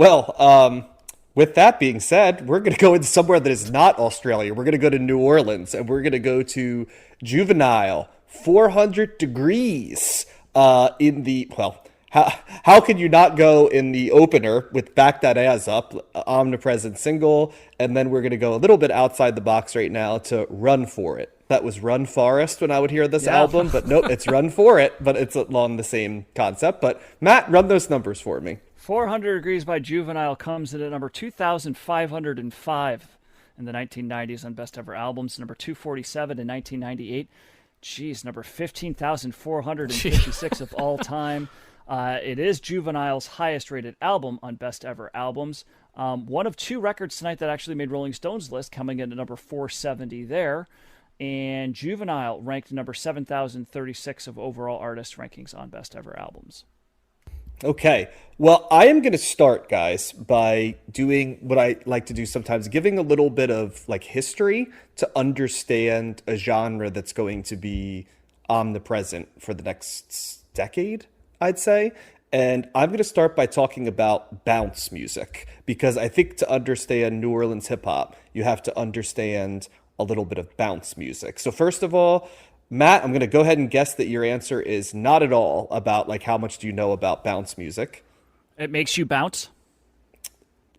Well, with that being said, we're going to go into somewhere that is not Australia. We're going to go to New Orleans, and we're going to go to Juvenile 400 Degrees in the, well, how can you not go in the opener with Back That Ass Up, omnipresent single, and then we're going to go a little bit outside the box right now to Run For It. That was Run Forest when I would hear this album, but nope, it's Run For It, but it's along the same concept. But Matt, run those numbers for me. 400 Degrees by Juvenile comes in at number 2,505 in the 1990s on Best Ever Albums, number 247 in 1998. Geez, number 15,456 of all time. It is Juvenile's highest rated album on Best Ever Albums. One of two records tonight that actually made Rolling Stone's list, coming in at number 470 there. And Juvenile ranked number 7,036 of overall artist rankings on Best Ever Albums. Okay. Well, I am going to start, guys, by doing what I like to do sometimes, giving a little bit of like history to understand a genre that's going to be omnipresent for the next decade, I'd say. And I'm going to start by talking about bounce music, because I think to understand New Orleans hip hop, you have to understand a little bit of bounce music. So first of all, Matt, I'm going to go ahead and guess that your answer is not at all about like how much do you know about bounce music. It makes you bounce?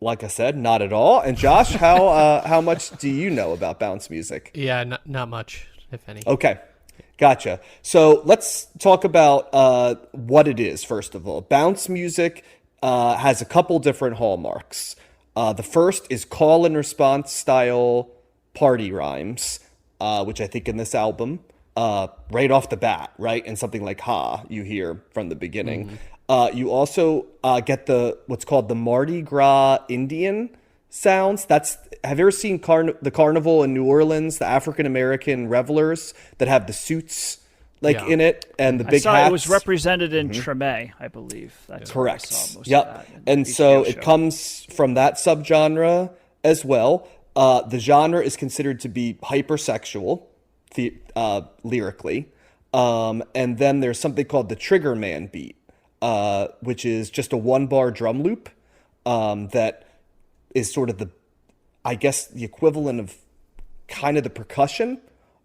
Like I said, not at all. And Josh, how much do you know about bounce music? Yeah, not much, if any. Okay, gotcha. So let's talk about what it is, first of all. Bounce music has a couple different hallmarks. The first is call and response style party rhymes, which I think in this album, right off the bat, right? And something like "ha" you hear from the beginning. You also get what's called the Mardi Gras Indian sounds. Have you ever seen the carnival in New Orleans, the African American revelers that have the suits in it and the big hats? It was represented in Treme, I believe. That's correct. I saw most Yep. of that And so it comes from that subgenre as well. The genre is considered to be hypersexual lyrically. And then there's something called the Trigger Man beat, which is just a 1-bar drum loop that is sort of the equivalent of kind of the percussion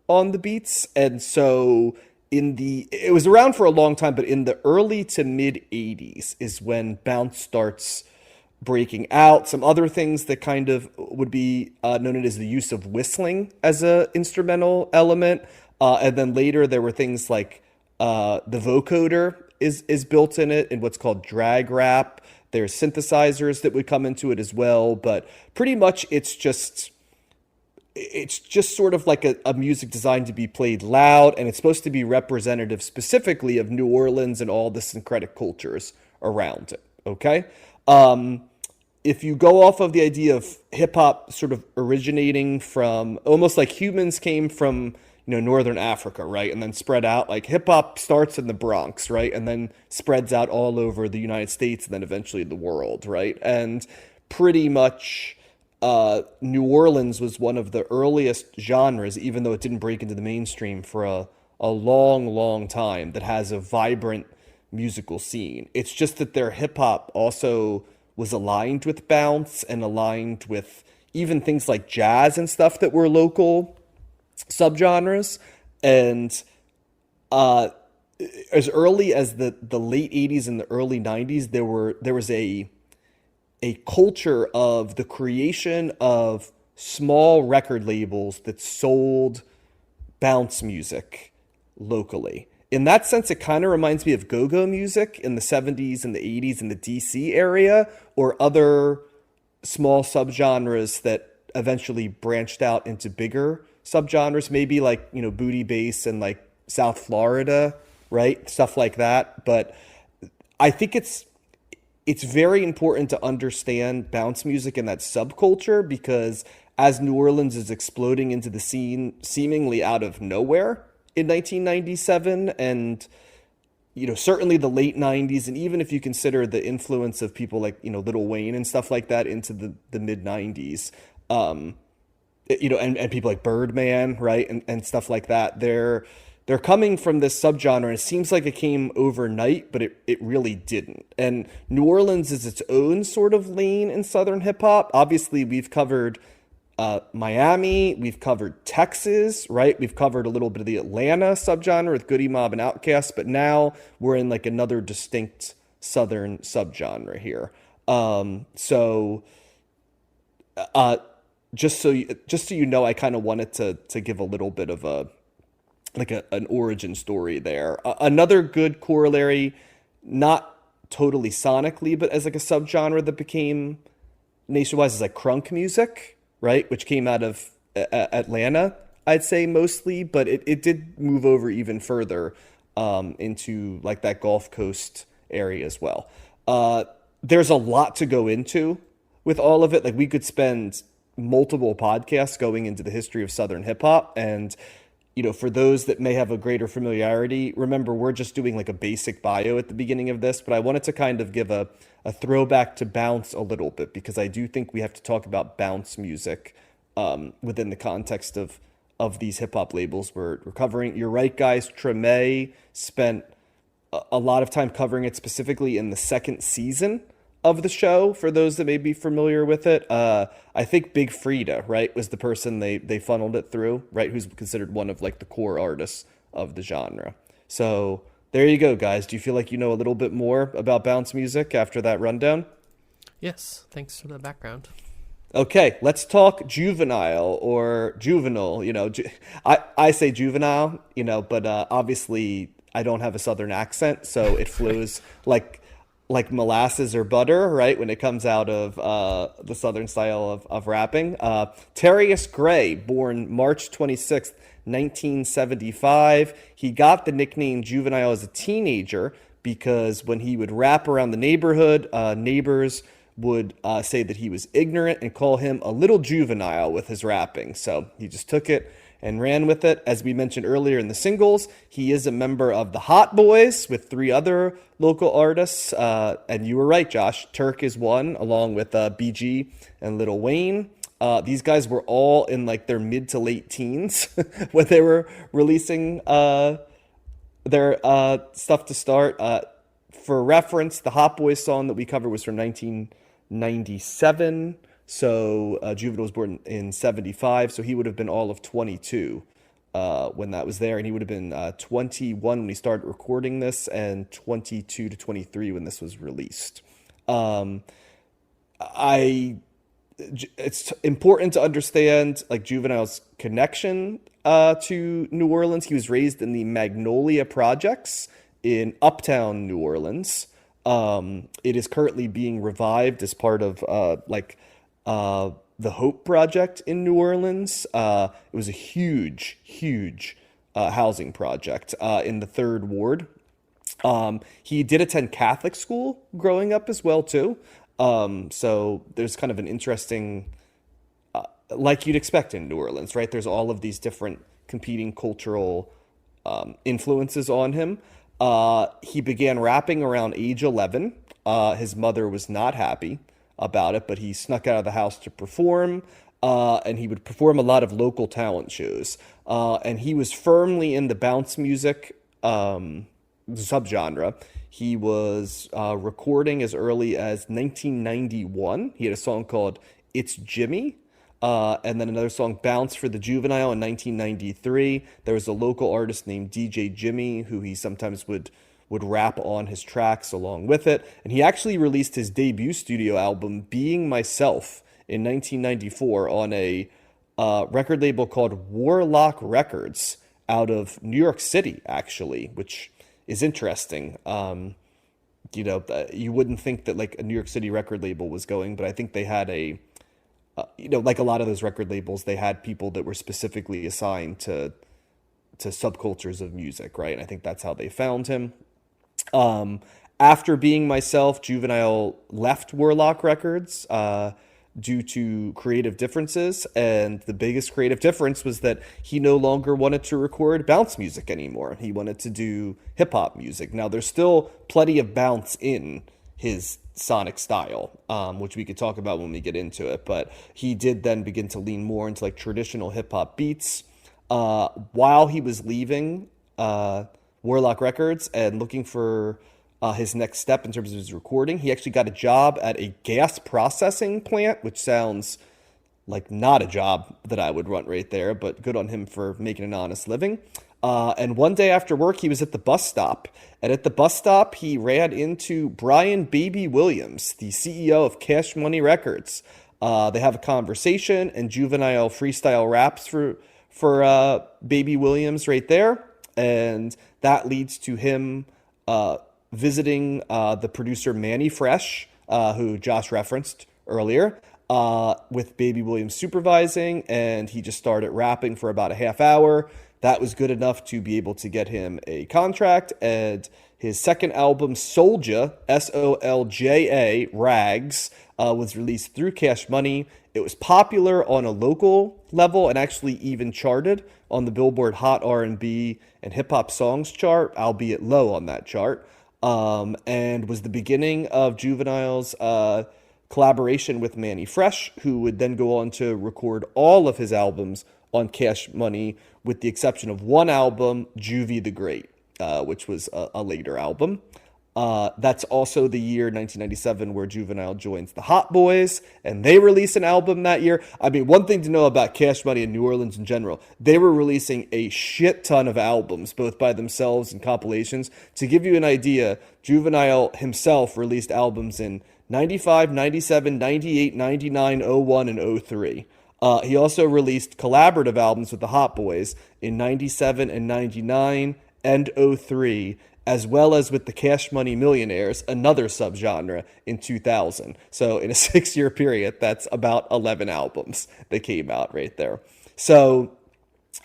on the beats. And so it was around for a long time, but in the early to mid 80s is when bounce starts breaking out. Some other things that kind of would be known as the use of whistling as a instrumental element. And then later there were things like the vocoder is built in it in what's called drag rap. There's synthesizers that would come into it as well. But pretty much it's just sort of like a music designed to be played loud, and it's supposed to be representative specifically of New Orleans and all the syncretic cultures around it. Okay? If you go off of the idea of hip hop sort of originating from almost like humans came from, Northern Africa, right? And then spread out, like hip hop starts in the Bronx, right? And then spreads out all over the United States and then eventually the world, right? And pretty much New Orleans was one of the earliest genres, even though it didn't break into the mainstream for a long, long time, that has a vibrant musical scene. It's just that their hip hop also was aligned with bounce and aligned with even things like jazz and stuff that were local subgenres. And as early as the late 80s and the early 90s, there was a culture of the creation of small record labels that sold bounce music locally. In that sense, it kind of reminds me of go-go music in the 70s and the 80s in the DC area, or other small subgenres that eventually branched out into bigger subgenres, maybe like, booty bass and like South Florida, right? Stuff like that. But I think it's very important to understand bounce music and that subculture, because as New Orleans is exploding into the scene seemingly out of nowhere in 1997, and certainly the late 90s, and even if you consider the influence of people like Lil Wayne and stuff like that into the mid 90s, and people like Birdman, right, and stuff like that, they're coming from this subgenre, and it seems like it came overnight, but it really didn't. And New Orleans is its own sort of lane in Southern hip hop. Obviously, we've covered Miami, we've covered Texas, right? We've covered a little bit of the Atlanta subgenre with Goody Mob and Outkast, but now we're in like another distinct Southern subgenre here. So just so you know, I kind of wanted to give a little bit of an origin story there. Another good corollary, not totally sonically, but as like a subgenre that became nationwide, is like crunk music, right? Which came out of Atlanta, I'd say mostly, but it did move over even further into like that Gulf Coast area as well. There's a lot to go into with all of it. Like we could spend multiple podcasts going into the history of Southern hip hop, and for those that may have a greater familiarity, remember, we're just doing like a basic bio at the beginning of this, but I wanted to kind of give a throwback to bounce a little bit, because I do think we have to talk about bounce music within the context of these hip hop labels we're covering. You're right, guys. Treme spent a lot of time covering it, specifically in the second season of the show, for those that may be familiar with it. I think Big Frida, right, was the person they funneled it through, right, who's considered one of like the core artists of the genre. So there you go, guys. Do you feel like you know a little bit more about bounce music after that rundown? Yes, thanks for the background. Okay, let's talk juvenile or juvenile. I say juvenile, but obviously I don't have a Southern accent, so it flows like molasses or butter, right, when it comes out of the Southern style of rapping. Terrius Gray, born March 26th, 1975. He got the nickname Juvenile as a teenager because when he would rap around the neighborhood, neighbors would say that he was ignorant and call him a little juvenile with his rapping. So he just took it and ran with it. As we mentioned earlier in the singles, he is a member of the Hot Boys with 3 other local artists. And you were right, Josh. Turk is one, along with BG and Lil Wayne. These guys were all in like their mid to late teens when they were releasing their stuff to start. For reference, the Hot Boys song that we covered was from 1997. So Juvenile was born in 75, so he would have been all of 22 when that was there, and he would have been 21 when he started recording this, and 22 to 23 when this was released. It's important to understand like Juvenile's connection to New Orleans. He was raised in the Magnolia Projects in Uptown New Orleans. It is currently being revived as part of the Hope Project in New Orleans. It was a huge housing project in the 3rd Ward. He did attend Catholic school growing up as well, too. So there's kind of an interesting, like you'd expect in New Orleans, right? There's all of these different competing cultural influences on him. He began rapping around age 11. His mother was not happy about it, but he snuck out of the house to perform, and he would perform a lot of local talent shows. And he was firmly in the bounce music subgenre. He was recording as early as 1991. He had a song called It's Jimmy, and then another song, Bounce, for the Juvenile in 1993. There was a local artist named DJ Jimmy who he sometimes would rap on his tracks along with it. And he actually released his debut studio album, Being Myself, in 1994 on a record label called Warlock Records out of New York City, actually, which is interesting. You wouldn't think that like a New York City record label was going, but I think they had like a lot of those record labels, they had people that were specifically assigned to subcultures of music, right? And I think that's how they found him. After Being Myself, Juvenile left Warlock Records due to creative differences, and the biggest creative difference was that he no longer wanted to record bounce music anymore. He wanted to do hip-hop music. Now, there's still plenty of bounce in his sonic style, which we could talk about when we get into it, but he did then begin to lean more into like traditional hip-hop beats. While he was leaving Warlock Records and looking for his next step in terms of his recording. He actually got a job at a gas processing plant, which sounds like not a job that I would want right there, but good on him for making an honest living. And one day after work, he was at the bus stop. And at the bus stop, he ran into Brian Baby Williams, the CEO of Cash Money Records. They have a conversation, and Juvenile freestyle raps for Baby Williams right there. And that leads to him visiting the producer Manny Fresh, who Josh referenced earlier, with Baby Williams supervising, and he just started rapping for about a half hour. That was good enough to be able to get him a contract, and his second album, Soulja, Solja, Rags, was released through Cash Money. It was popular on a local level and actually even charted on the Billboard Hot R&B and Hip Hop Songs chart, albeit low on that chart, and was the beginning of Juvenile's collaboration with Manny Fresh, who would then go on to record all of his albums on Cash Money, with the exception of one album, Juvie the Great, which was a later album. That's also the year 1997 where Juvenile joins the Hot Boys, and they release an album that year. I mean, one thing to know about Cash Money and New Orleans in general, they were releasing a shit ton of albums, both by themselves and compilations. To give you an idea, Juvenile himself released albums in 95, 97, 98, 99, 01, and 03. He also released collaborative albums with the Hot Boys in 97 and 99 and 03, as well as with the Cash Money Millionaires, another subgenre, in 2000. So in a 6-year period, that's about 11 albums that came out right there. So,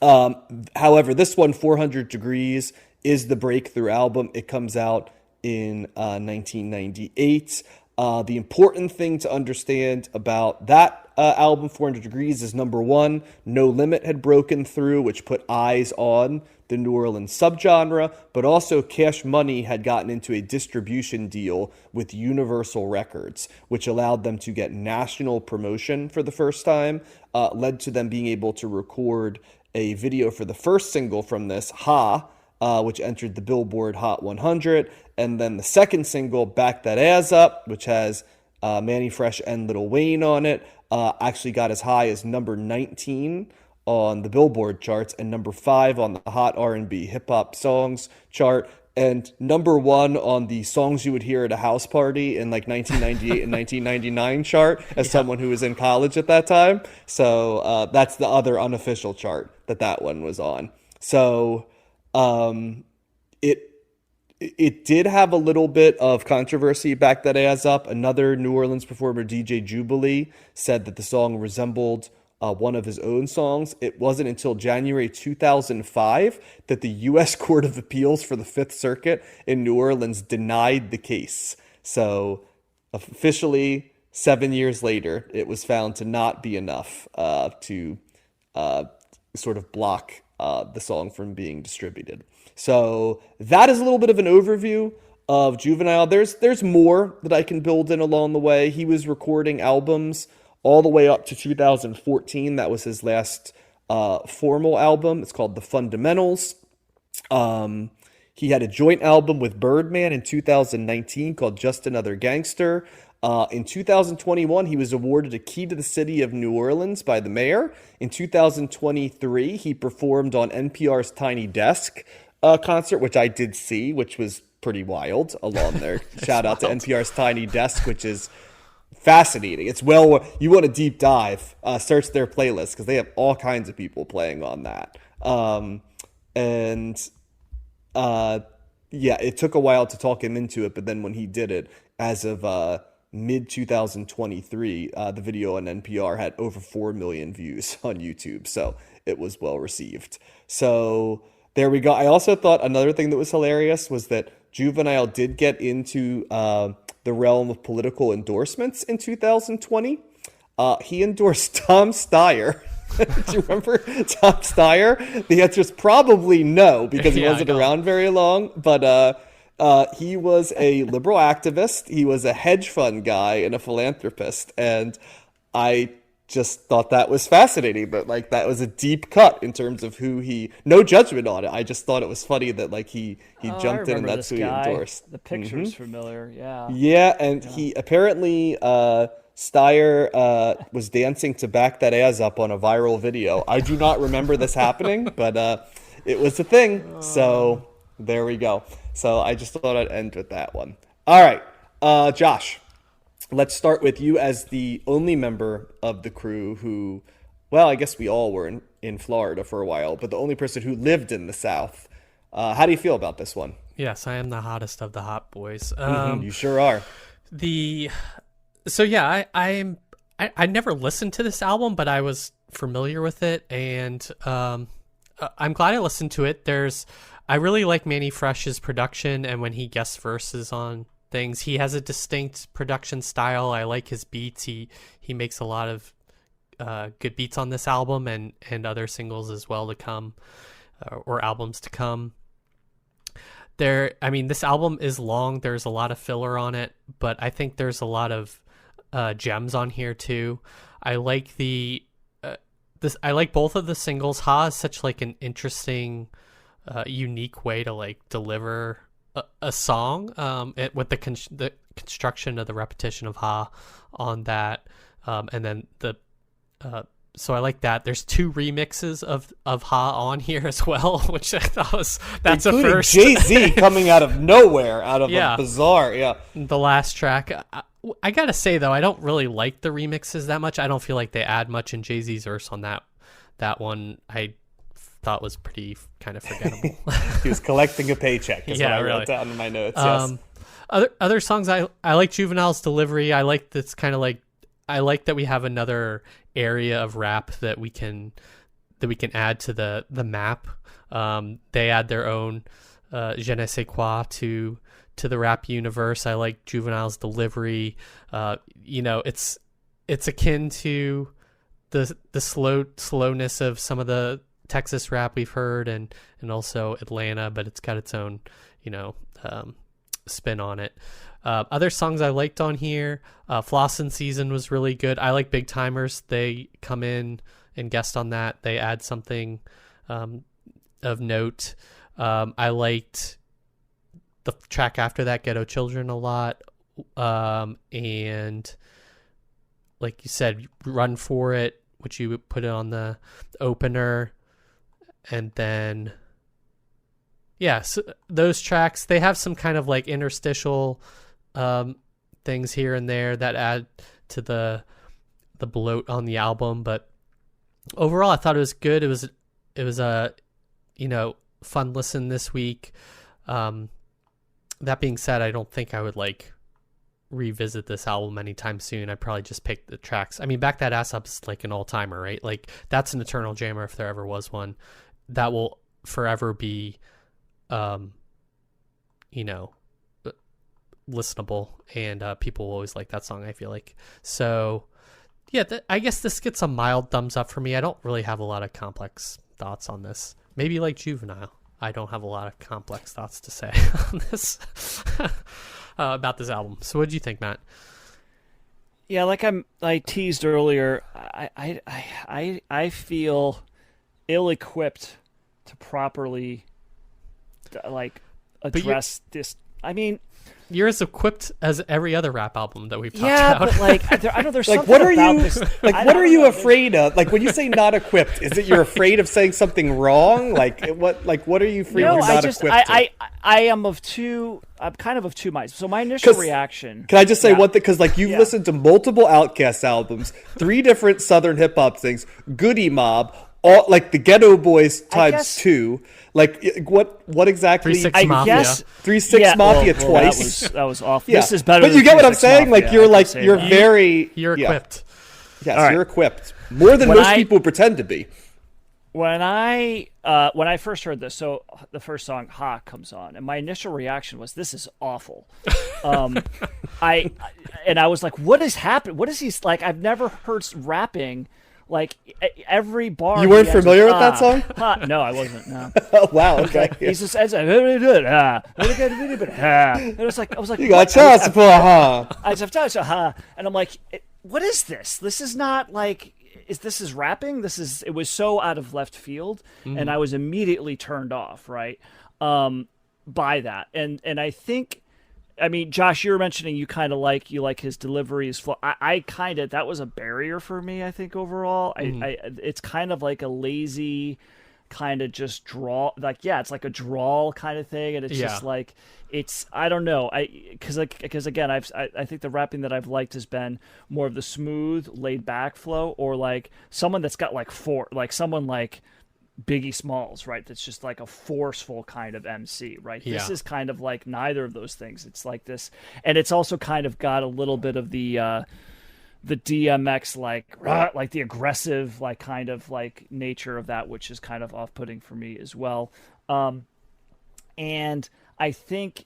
however, this one, 400 Degreez, is the breakthrough album. It comes out in 1998. The important thing to understand about that album, 400 Degreez, is number one, No Limit had broken through, which put eyes on the New Orleans subgenre, but also Cash Money had gotten into a distribution deal with Universal Records, which allowed them to get national promotion for the first time, led to them being able to record a video for the first single from this, Ha, which entered the Billboard Hot 100, and then the second single, Back That Ass Up, which has Manny Fresh and Lil Wayne on it, actually got as high as number 19 on the Billboard charts and number 5 on the Hot R&B Hip Hop Songs chart, and number 1 on the Songs You Would Hear at a House Party in like 1998 and 1999 chart as someone who was in college at that time. So that's the other unofficial chart that one was on. So it did have a little bit of controversy. Back That Ass Up. Another New Orleans performer, DJ Jubilee, said that the song resembled one of his own songs. It wasn't until January 2005 that the U.S. Court of Appeals for the Fifth Circuit in New Orleans denied the case. So officially, 7 years later, it was found to not be enough to sort of block the song from being distributed. So that is a little bit of an overview of Juvenile. There's more that I can build in along the way. He was recording albums all the way up to 2014. That was his last formal album. It's called The Fundamentals. He had a joint album with Birdman in 2019 called Just Another Gangster. In 2021, he was awarded a key to the city of New Orleans by the mayor. In 2023, he performed on NPR's Tiny Desk concert, which I did see, which was pretty wild along there. Shout out to NPR's Tiny Desk, which is fascinating. It's you want a deep dive, search their playlist because they have all kinds of people playing on that. It took a while to talk him into it, but then when he did it, as of mid 2023, the video on NPR had over 4 million views on YouTube, so it was well received. So there we go. I also thought another thing that was hilarious was that Juvenile did get into the realm of political endorsements in 2020. He endorsed Tom Steyer. Do you remember Tom Steyer? The answer is probably no, because he wasn't around very long, but he was a liberal activist. He was a hedge fund guy and a philanthropist, and I just thought that was fascinating. But like that was a deep cut in terms of who no judgment on it. I just thought it was funny that like he jumped in and that's who he endorsed. The picture's familiar, yeah. Yeah, and he apparently Steyer was dancing to Back That Ass Up on a viral video. I do not remember this happening, but it was a thing. So there we go. So I just thought I'd end with that one. All right, Josh, let's start with you as the only member of the crew who, well, I guess we all were in Florida for a while, but the only person who lived in the South. How do you feel about this one? Yes, I am the hottest of the hot boys. You sure are. So yeah, I never listened to this album, but I was familiar with it, and I'm glad I listened to it. I really like Manny Fresh's production, and when he guest verses on things, he has a distinct production style. I like his beats. He makes a lot of good beats on this album and other singles as well to come, or albums to come. This album is long. There's a lot of filler on it, but I think there's a lot of gems on here too. I like I like both of the singles. Ha is such like an interesting, unique way to like deliver a song. With the construction of the repetition of Ha on that, and then so I like that. There's 2 remixes of Ha on here as well, which I thought that's a first. Jay-Z coming out of nowhere, out of a bizarre, The last track. I gotta say though, I don't really like the remixes that much. I don't feel like they add much in Jay-Z's verse on that one. I thought was pretty kind of forgettable. He was collecting a paycheck. Is what I wrote down in my notes. Yes. Other songs, I like Juvenile's delivery. I like this kind of like. I like that we have another area of rap that we can add to the map. They add their own je ne sais quoi to the rap universe. I like Juvenile's delivery. It's akin to the slowness of some of the Texas rap we've heard and also Atlanta, but it's got its own spin on it. Other songs I liked on here, Flossin' Season was really good. I like Big Timers. They come in and guest on that. They add something of note. I liked the track after that, Ghetto Children, a lot. And like you said, Run For It, which you would put it on the opener. And then... so those tracks, they have some kind of like interstitial things here and there that add to the bloat on the album, but overall I thought it was good. It was a fun listen this week. That being said, I don't think I would like revisit this album anytime soon. I'd probably just pick the tracks. I mean, Back That Ass Up is like an all-timer, right? Like that's an eternal jammer if there ever was one. That will forever be listenable, and people will always like that song, I feel like. So yeah, I guess this gets a mild thumbs up for me. I don't really have a lot of complex thoughts on this. Maybe like Juvenile, I don't have a lot of complex thoughts to say on this about this album. So what do you think, Matt? Yeah, like I teased earlier, I feel ill-equipped to properly address this. I mean, you're as equipped as every other rap album that we've talked about. Yeah, but I know there's like, something what are about you this. what are you afraid of? Like when you say not equipped, is it you're afraid of saying something wrong? Like what are you afraid you're not equipped to? I'm kind of two minds. So my initial reaction. Can I just say one thing? Because like you've listened to multiple Outkast albums, 3 different Southern hip hop things, Goody Mob, all like the Ghetto Boys times 2. Like what exactly? 3-6 Mafia. Guess 3-6 Mafia twice. That was awful. Yeah. This is better. But you get what I'm saying? Mafia, like you're very you're equipped. Yes, right. You're equipped more than most people pretend to be. When I first heard this, so the first song "Ha" comes on, and my initial reaction was, "This is awful." I was like, "What is happening? What is he like?" I've never heard rapping like every bar. You weren't familiar with that song? Ha. No, I wasn't. No. Oh wow. Okay. He just says, "Very good." And I was like, "You got chance to pull a ha." I said, "Ha," and I'm like, "What is this? This is not like." is this is rapping? It was so out of left field, and I was immediately turned off, right, by that. And I think, I mean, Josh, you were mentioning you like his delivery is flow. I kind of, that was a barrier for me, I think, overall. It's kind of like a lazy kind of just draw, like, yeah, it's like a drawl kind of thing, and it's just like, it's, I don't know, because again, I think the rapping that I've liked has been more of the smooth, laid back flow, or like someone that's got like someone like Biggie Smalls, right? That's just like a forceful kind of MC, right? This is kind of like neither of those things. It's like this, and it's also kind of got a little bit of the DMX like the aggressive like kind of like nature of that, which is kind of off-putting for me as well. And I think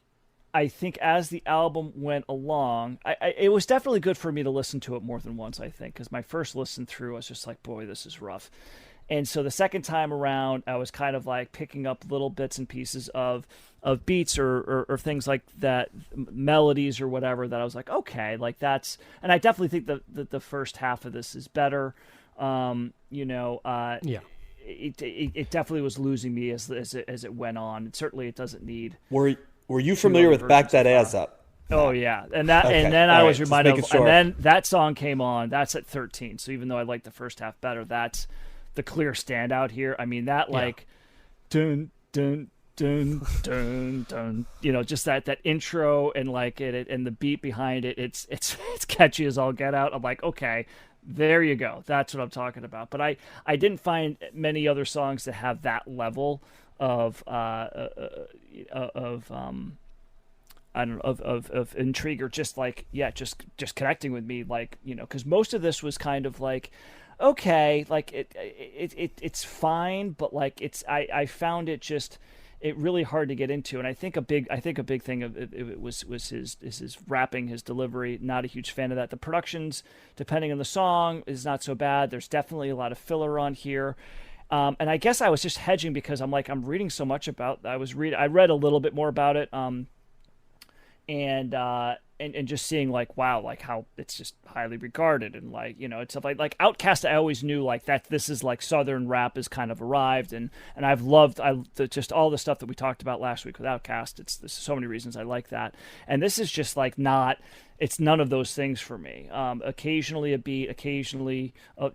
as the album went along, it was definitely good for me to listen to it more than once, I think, because my first listen through, I was just like, boy, this is rough. And so the second time around, I was kind of like picking up little bits and pieces of beats or things like that, melodies or whatever, that I was like, okay, like that's, and I definitely think that the first half of this is better. It definitely was losing me as it went on. And certainly it doesn't need. Were you familiar with Back That Ass Up? Oh yeah, and then I was reminded of, and then that song came on. That's at 13. So even though I liked the first half better, that's the clear standout here. I mean, that like, dun dun dun dun dun, just that intro and like it and the beat behind it. It's catchy as all get out. I'm like, okay, there you go. That's what I'm talking about. But I didn't find many other songs that have that level of intrigue, or just like, just connecting with me, like, because most of this was kind of like, okay, like it's fine, but like I found it really hard to get into. And I think a big thing of it was his rapping, his delivery. Not a huge fan of that. The productions, depending on the song, is not so bad. There's definitely a lot of filler on here. And I guess I was just hedging because I'm reading so much about. I read a little bit more about it. And just seeing like, wow, like how it's just highly regarded, and like, it's stuff like Outkast. I always knew like that this is like Southern rap has kind of arrived, and I've loved just all the stuff that we talked about last week with Outkast. There's so many reasons I like that, and this is just like not. It's none of those things for me. Occasionally a beat, occasionally a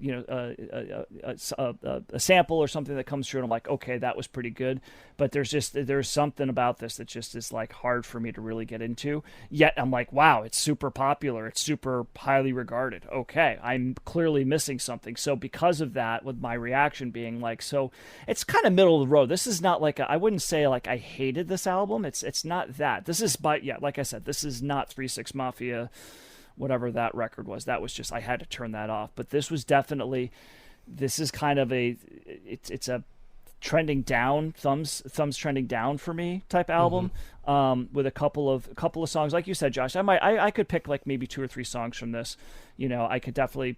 sample or something that comes through, and I'm like, okay, that was pretty good. But there's something about this that just is like hard for me to really get into. Yet I'm like, wow, it's super popular, it's super highly regarded. Okay, I'm clearly missing something. So because of that, with my reaction being like, so it's kind of middle of the road. This is not like I wouldn't say like I hated this album. It's not that. This is, but yeah, like I said, this is not 3 6 Mafia. Whatever that record was, that was just, I had to turn that off. But this was definitely, this is kind of it's a trending down, thumbs trending down for me type album. With a couple of songs, like you said, Josh, I could pick like maybe 2 or 3 songs from this. I could definitely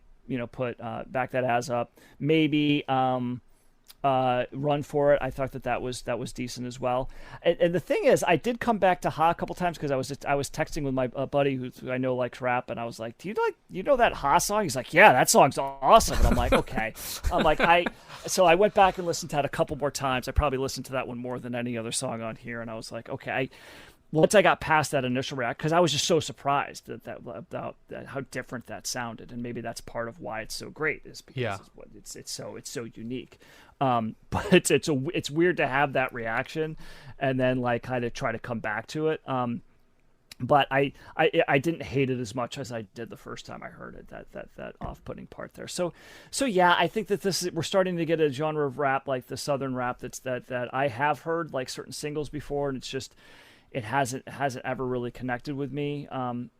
put Back That Ass Up, maybe Run For It. I thought that was decent as well. And the thing is, I did come back to Ha a couple times because I was texting with my buddy who I know likes rap, and I was like, do you know that Ha song? He's like, yeah, that song's awesome. And I'm like, okay. So I went back and listened to that a couple more times. I probably listened to that one more than any other song on here, and I was like, okay. Once I got past that initial reaction, because I was just so surprised about how different that sounded, and maybe that's part of why it's so great, is because it's so unique. But it's weird to have that reaction and then like kind of try to come back to it. But I didn't hate it as much as I did the first time I heard it. That off-putting part there. So yeah, I think that we're starting to get a genre of rap, like the Southern rap, that I have heard like certain singles before, and it's just. It hasn't ever really connected with me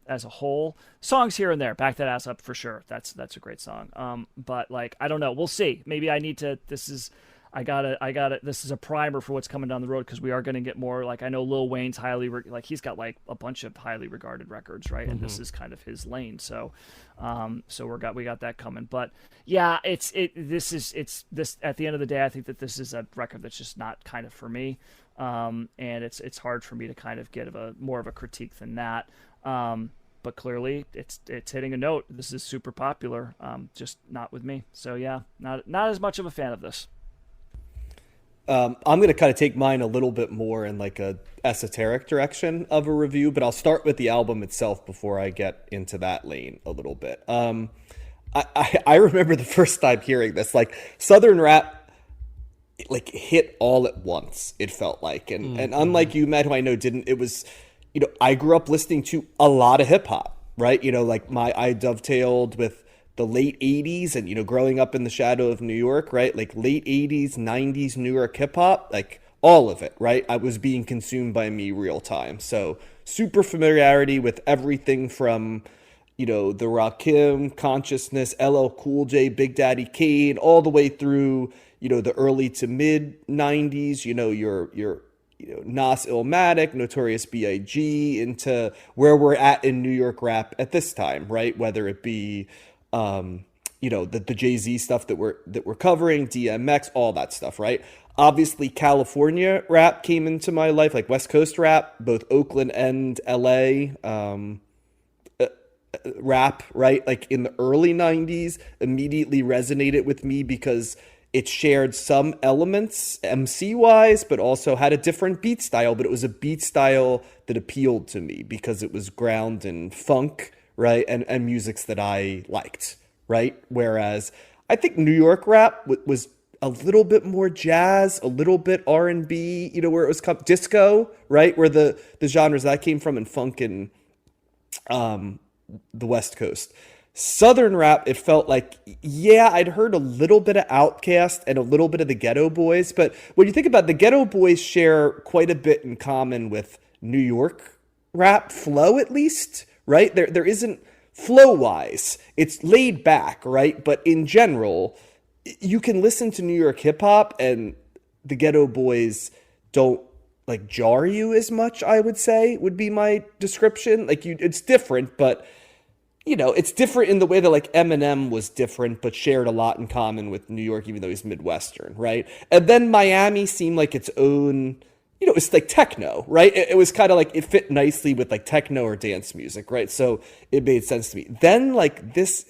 as a whole. Songs here and there, Back That Ass Up for sure. That's a great song. But like, I don't know. We'll see. Maybe I need to. I got it. This is a primer for what's coming down the road, because we are going to get more. Like, I know Lil Wayne's he's got like a bunch of highly regarded records, right? And this is kind of his lane. So we got that coming. But yeah, this at the end of the day, I think that this is a record that's just not kind of for me. And it's hard for me to kind of get more of a critique than that. but clearly it's hitting a note. This is super popular, just not with me. So yeah, not as much of a fan of this. I'm going to kind of take mine a little bit more in like a esoteric direction of a review, but I'll start with the album itself before I get into that lane a little bit. I remember the first time hearing this, like Southern rap, like hit all at once, it felt like. And unlike you, Matt, who I know didn't, it was, I grew up listening to a lot of hip hop, right? Like I dovetailed with the late 80s and, growing up in the shadow of New York, right? Like late 80s, 90s New York hip hop, like all of it, right? I was being consumed by me real time. So super familiarity with everything from, the Rakim, Consciousness, LL Cool J, Big Daddy Kane, all the way through, the early to mid 90s, your Nas Illmatic, Notorious B.I.G. into where we're at in New York rap at this time, right? Whether it be the Jay-Z stuff that we're covering, DMX, all that stuff, right? Obviously, California rap came into my life, like West Coast rap, both Oakland and LA rap, right? Like in the early 90s, immediately resonated with me because it shared some elements MC-wise, but also had a different beat style, but it was a beat style that appealed to me because it was ground in funk, right? And musics that I liked, right? Whereas I think New York rap was a little bit more jazz, a little bit R&B, where it was disco, right? Where the genres that came from, and funk and the West Coast. Southern rap, it felt like, yeah, I'd heard a little bit of Outkast and a little bit of the Ghetto Boys, but when you think about it, the Ghetto Boys share quite a bit in common with New York rap flow, at least, right? There isn't flow-wise. It's laid back, right? But in general, you can listen to New York hip-hop and the Ghetto Boys don't like jar you as much, I would say, would be my description. Like it's different, but it's different in the way that like Eminem was different, but shared a lot in common with New York, even though he's Midwestern, right? And then Miami seemed like its own, it's like techno, right? It was kind of like, it fit nicely with like techno or dance music, right? So it made sense to me. Then like this,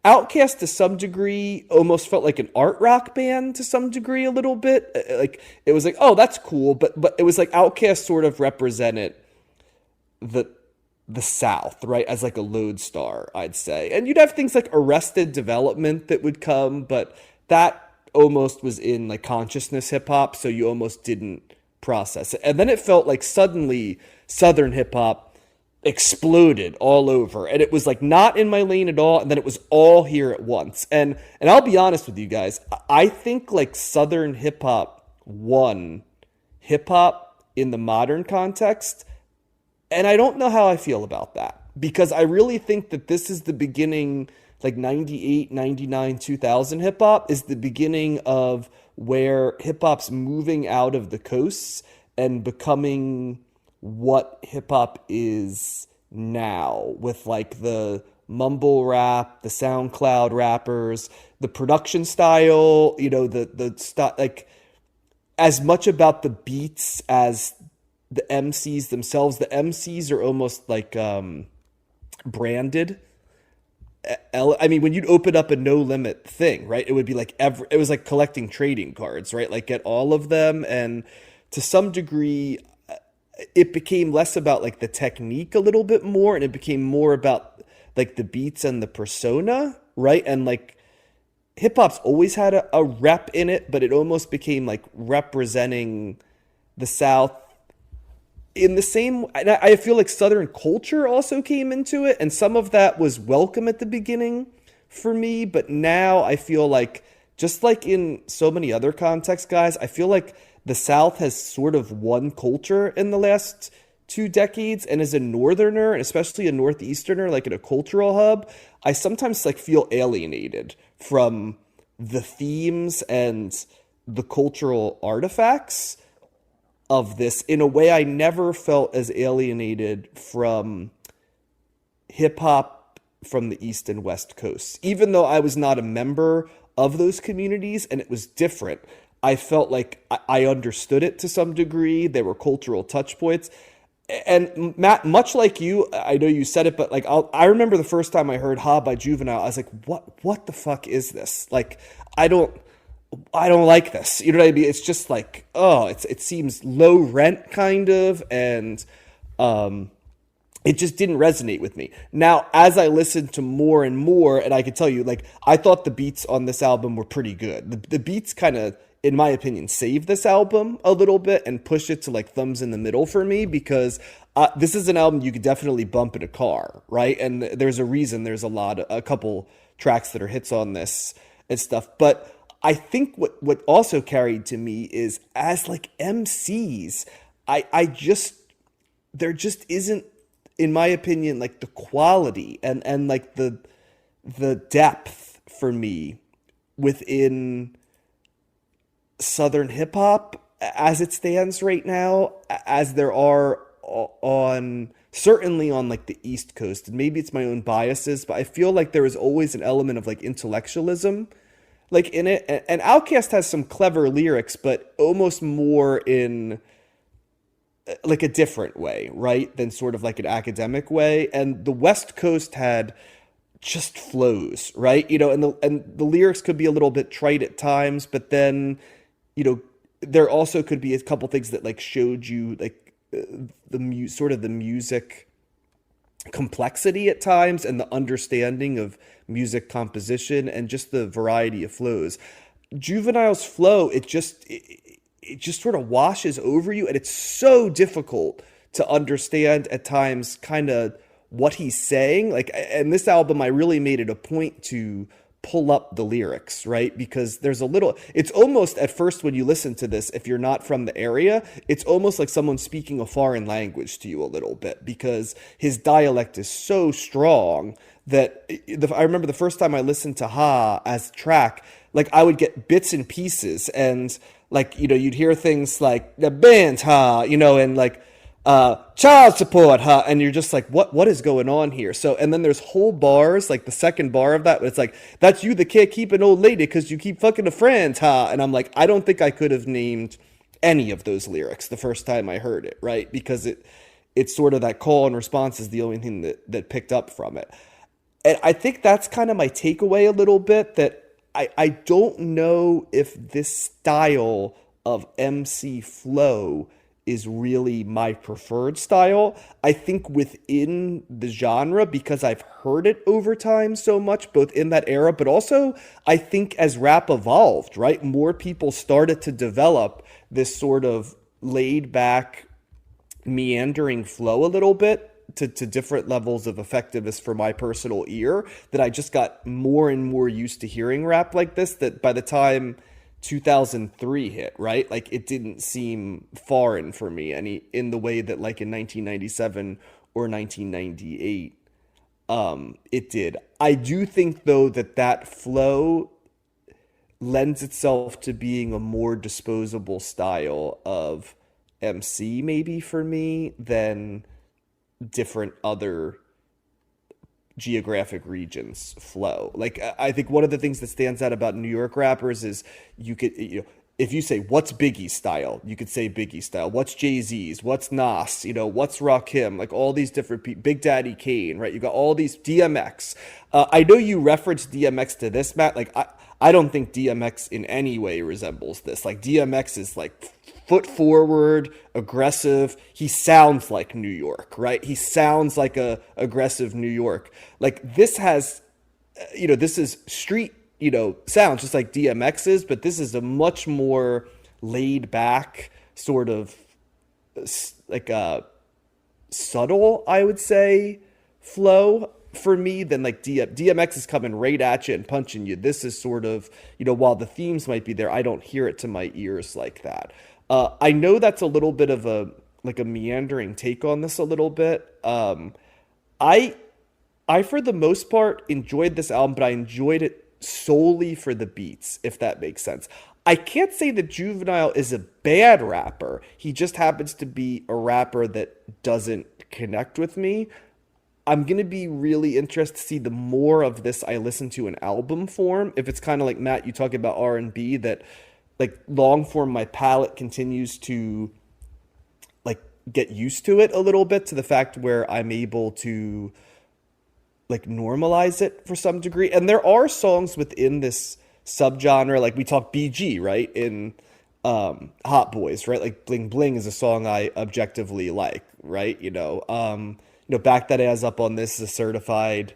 Outkast to some degree almost felt like an art rock band to some degree a little bit. Like it was like, oh, that's cool, but it was like Outkast sort of represented the South, right, as like a lodestar, I'd say. And you'd have things like Arrested Development that would come, but that almost was in like consciousness hip hop, so you almost didn't process it. And then it felt like suddenly Southern hip hop exploded all over, and it was like not in my lane at all, and then it was all here at once. And I'll be honest with you guys, I think like Southern hip hop won hip hop in the modern context. And I don't know how I feel about that, because I really think that this is the beginning, like 98, 99, 2000 hip hop is the beginning of where hip hop's moving out of the coasts and becoming what hip hop is now, with like the mumble rap, the SoundCloud rappers, the production style, the style, like as much about the beats as the MCs themselves. The MCs are almost like branded. I mean, when you'd open up a No Limit thing, right, it would be like it was like collecting trading cards, right? Like get all of them. And to some degree, it became less about like the technique a little bit more, and it became more about like the beats and the persona, right? And like hip hop's always had a rep in it, but it almost became like representing the South in the same. I feel like Southern culture also came into it, and some of that was welcome at the beginning for me, but now I feel like, just like in so many other contexts, guys, I feel like the South has sort of won culture in the last 2 decades, and as a Northerner, and especially a Northeasterner, like in a cultural hub, I sometimes like feel alienated from the themes and the cultural artifacts of this in a way I never felt as alienated from hip hop from the East and West Coasts. Even though I was not a member of those communities and it was different, I felt like I understood it to some degree. There were cultural touch points. And Matt, much like you, I know you said it, but like I remember the first time I heard "Ha" by Juvenile, I was like, what the fuck is this? Like, I don't like this. You know what I mean? It's just like, oh, it seems low rent kind of, and it just didn't resonate with me. Now, as I listened to more and more, and I could tell you, like, I thought the beats on this album were pretty good. The beats kind of, in my opinion, save this album a little bit and push it to like thumbs in the middle for me, because this is an album you could definitely bump in a car, right? And there's a reason there's a couple tracks that are hits on this and stuff. But I think what also carried to me is, as like MCs, there just isn't, in my opinion, like the quality and like the depth for me within Southern hip hop as it stands right now, as there are certainly on like the East Coast. And maybe it's my own biases, but I feel like there is always an element of like intellectualism like in it. And Outkast has some clever lyrics, but almost more in like a different way, right? Than sort of like an academic way. And the West Coast had just flows, right? You know, and the lyrics could be a little bit trite at times, but then, you know, there also could be a couple things that like showed you like sort of the music complexity at times and the understanding of music composition and just the variety of flows. Juvenile's flow, it just sort of washes over you, and it's so difficult to understand at times kind of what he's saying. Like, and this album, I really made it a point to pull up the lyrics, right? Because there's it's almost at first when you listen to this, if you're not from the area, it's almost like someone speaking a foreign language to you a little bit, because his dialect is so strong that I remember the first time I listened to Ha as a track, like I would get bits and pieces, and like, you know, you'd hear things like the band Ha, you know, and like child support, huh? And you're just like, what is going on here? So, and then there's whole bars, like the second bar of that, it's like, that's you that can't keep an old lady because you keep fucking a friend, huh? And I'm like, I don't think I could have named any of those lyrics the first time I heard it, right? Because it's sort of that call and response is the only thing that picked up from it. And I think that's kind of my takeaway a little bit, that I don't know if this style of MC flow is really my preferred style. I think within the genre, because I've heard it over time so much, both in that era, but also I think as rap evolved, right? More people started to develop this sort of laid back, meandering flow a little bit to different levels of effectiveness for my personal ear, that I just got more and more used to hearing rap like this, that by the time 2003 hit, right? Like it didn't seem foreign for me in the way that like in 1997 or 1998 it did. I do think though that flow lends itself to being a more disposable style of MC maybe for me than different other geographic regions flow. Like I think one of the things that stands out about New York rappers is if you say what's Biggie's style, you could say Biggie style. What's Jay-Z's? What's Nas? What's Rakim? Like all these different people. Big Daddy Kane, right? You got all these DMX. I know you referenced DMX to this, Matt. Like I don't think DMX in any way resembles this. Like DMX is like foot forward, aggressive. He sounds like New York, right? He sounds like a aggressive New York. Like this has, this is street, sounds just like DMX is, but this is a much more laid back sort of like a subtle, I would say, flow for me than like DMX is coming right at you and punching you. This is sort of, while the themes might be there, I don't hear it to my ears like that. I know that's a little bit of a meandering take on this a little bit. I for the most part enjoyed this album, but I enjoyed it solely for the beats, if that makes sense. I can't say that Juvenile is a bad rapper. He just happens to be a rapper that doesn't connect with me. I'm going to be really interested to see the more of this I listen to in album form. If it's kind of like, Matt, you talk about R&B, that like long form, my palate continues to like get used to it a little bit, to the fact where I'm able to like normalize it for some degree. And there are songs within this subgenre, like we talked BG, right? In Hot Boys, right? Like Bling Bling is a song I objectively like, right? Back That Ass Up on This is a certified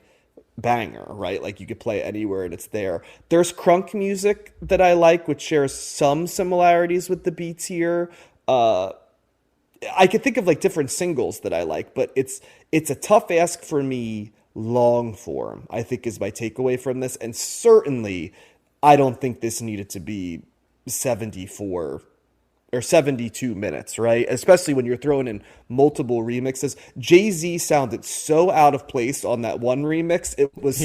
banger, right? Like you could play it anywhere and it's there. There's crunk music that I like, which shares some similarities with the beats here. I could think of like different singles that I like, but it's a tough ask for me long form, I think, is my takeaway from this. And certainly I don't think this needed to be 74 or 72 minutes, right? Especially when you're throwing in multiple remixes. Jay-Z sounded so out of place on that one remix. It was,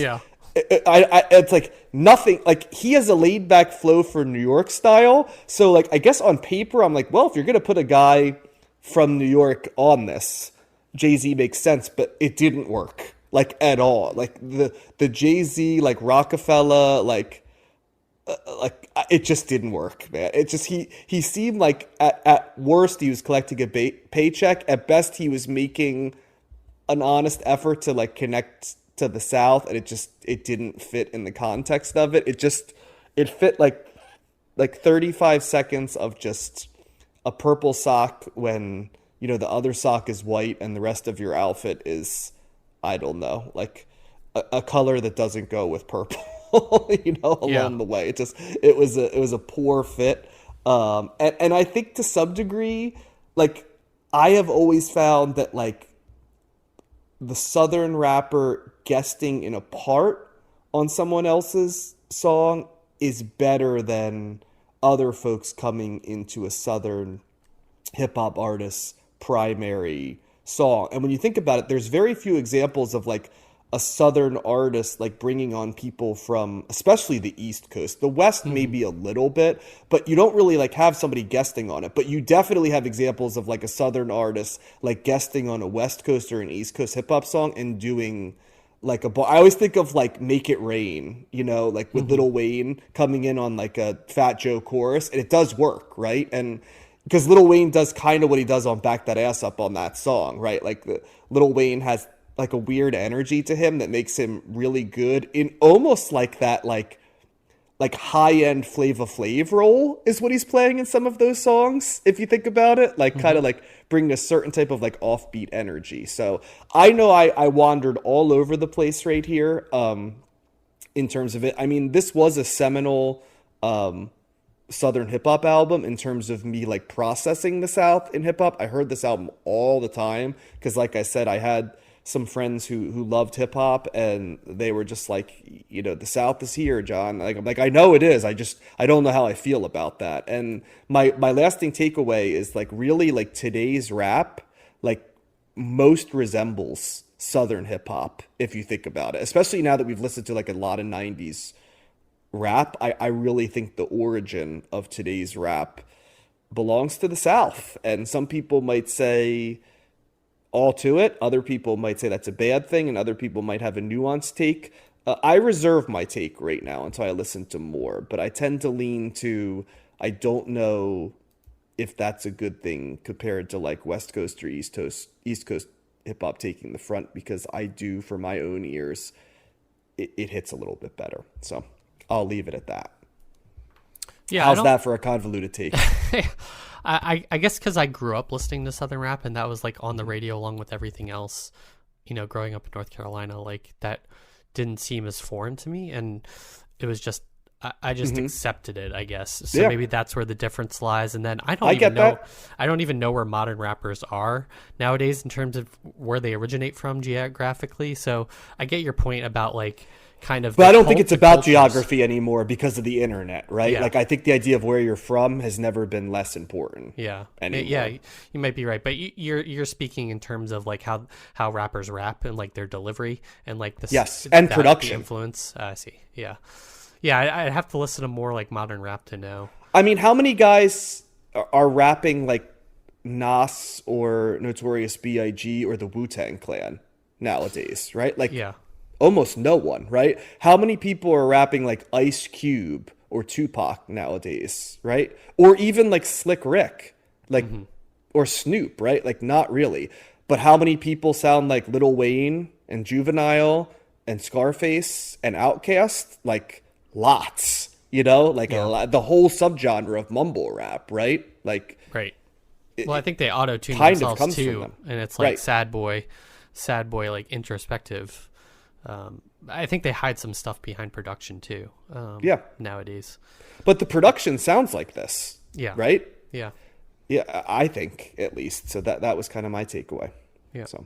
it's like nothing, like he has a laid back flow for New York style. So like, I guess on paper, I'm like, well, if you're going to put a guy from New York on this, Jay-Z makes sense, but it didn't work like at all. Like the Jay-Z, like Rockefeller, like it just didn't work, man. It just, he seemed like at worst he was collecting a paycheck. At best he was making an honest effort to like connect to the South, and it didn't fit in the context of it. It fit like 35 seconds of just a purple sock when, the other sock is white and the rest of your outfit is, I don't know, like a color that doesn't go with purple. Along the way. It was a poor fit. And I think to some degree, like I have always found that like the Southern rapper guesting in a part on someone else's song is better than other folks coming into a Southern hip hop artist's primary song. And when you think about it, there's very few examples of like a Southern artist like bringing on people from especially the East Coast. The West maybe a little bit, but you don't really like have somebody guesting on it. But you definitely have examples of like a Southern artist like guesting on a West Coast or an East Coast hip hop song and doing like I always think of like Make It Rain, like with Lil Wayne coming in on like a Fat Joe chorus, and it does work, right? And because Lil Wayne does kind of what he does on Back That Ass Up on that song, right? Like Lil Wayne has like a weird energy to him that makes him really good in almost like that, like high-end Flava Flav role is what he's playing in some of those songs. If you think about it, like kind of like bringing a certain type of like offbeat energy. So I know I wandered all over the place right here. In terms of it, I mean, this was a seminal, Southern hip hop album in terms of me like processing the South in hip hop. I heard this album all the time because, like I said, I had some friends who loved hip hop, and they were just like, the South is here, John. Like I'm like, I know it is. I don't know how I feel about that. And my lasting takeaway is like really like today's rap like most resembles Southern hip hop if you think about it. Especially now that we've listened to like a lot of 90s rap, I really think the origin of today's rap belongs to the South. And some people might say all to it. Other people might say that's a bad thing, and other people might have a nuanced take. I reserve my take right now until I listen to more, but I tend to lean to, I don't know if that's a good thing compared to like West Coast or East Coast hip hop taking the front, because I do, for my own ears, it hits a little bit better. So I'll leave it at that. Yeah, how's that for a convoluted take? I guess because I grew up listening to Southern rap, and that was like on the radio along with everything else, growing up in North Carolina, like that didn't seem as foreign to me. And it was just, I just accepted it, I guess. So maybe that's where the difference lies. And then I don't even know where modern rappers are nowadays in terms of where they originate from geographically. So I get your point about like, kind of, but I don't think it's about geography anymore because of the internet, right? Yeah. Like I think the idea of where you're from has never been less important. Yeah, anymore. Yeah, you might be right, but you're speaking in terms of like how rappers rap and like their delivery and like the and production influence. I see. Yeah. I'd have to listen to more like modern rap to know. I mean, how many guys are rapping like Nas or Notorious B.I.G. or the Wu-Tang Clan nowadays, right? Like, almost no one, right? How many people are rapping like Ice Cube or Tupac nowadays, right? Or even like Slick Rick. Like or Snoop, right? Like, not really. But how many people sound like Lil Wayne and Juvenile and Scarface and Outkast? Like, lots, you know? Like, a lot, the whole subgenre of mumble rap, right? Like, Right. Well, I think they auto-tune kind of themselves comes from too, them. and it's like Right. sad boy, like introspective. I think they hide some stuff behind production too. Yeah. Nowadays. But the production sounds like this. Yeah. Right? Yeah. Yeah, I think, at least. So that was kind of my takeaway. Yeah. So